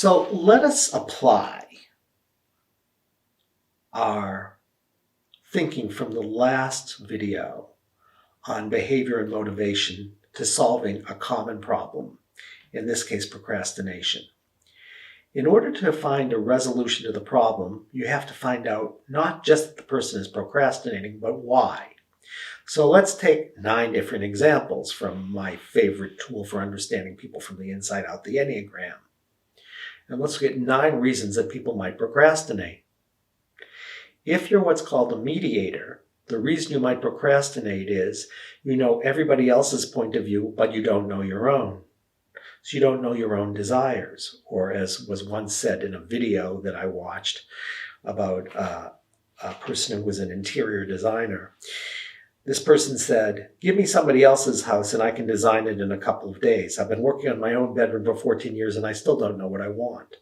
So let us apply our thinking from the last video on behavior and motivation to solving a common problem, in this case, procrastination. In order to find a resolution to the problem, you have to find out not just that the person is procrastinating, but why. So let's take 9 different examples from my favorite tool for understanding people from the inside out, the Enneagram. And let's look at 9 reasons that people might procrastinate. If you're what's called a mediator, the reason you might procrastinate is you know everybody else's point of view, but you don't know your own. So you don't know your own desires. Or as was once said in a video that I watched about a person who was an interior designer, this person said, give me somebody else's house and I can design it in a couple of days. I've been working on my own bedroom for 14 years and I still don't know what I want.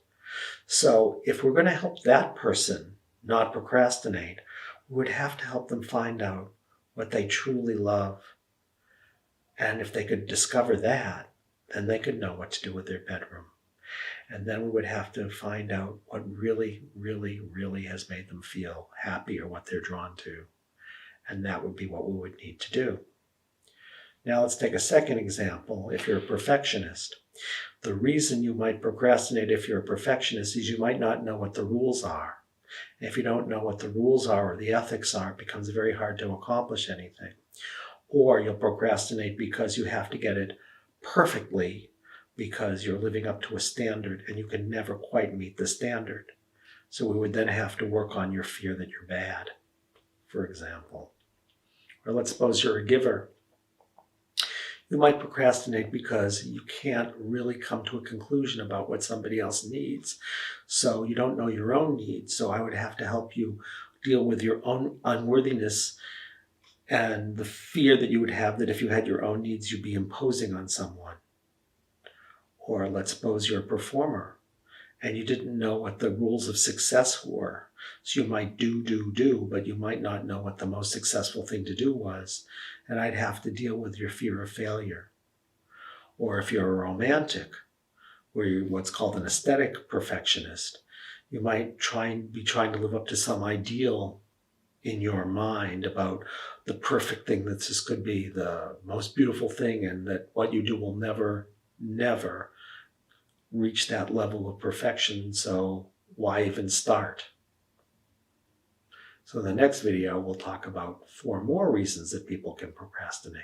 So if we're going to help that person not procrastinate, we would have to help them find out what they truly love. And if they could discover that, then they could know what to do with their bedroom. And then we would have to find out what really, really, really has made them feel happy or what they're drawn to. And that would be what we would need to do. Now let's take a second example. If you're a perfectionist, the reason you might procrastinate if you're a perfectionist is you might not know what the rules are. And if you don't know what the rules are or the ethics are, it becomes very hard to accomplish anything. Or you'll procrastinate because you have to get it perfectly because you're living up to a standard and you can never quite meet the standard. So we would then have to work on your fear that you're bad, for example. Or let's suppose you're a giver. You might procrastinate because you can't really come to a conclusion about what somebody else needs. So you don't know your own needs. So I would have to help you deal with your own unworthiness and the fear that you would have that if you had your own needs, you'd be imposing on someone. Or let's suppose you're a performer and you didn't know what the rules of success were. So you might do, but you might not know what the most successful thing to do was. And I'd have to deal with your fear of failure. Or if you're a romantic, where you're what's called an aesthetic perfectionist, you might be trying to live up to some ideal in your mind about the perfect thing that this could be the most beautiful thing and that what you do will never, never reach that level of perfection. So why even start? So in the next video, we'll talk about 4 more reasons that people can procrastinate.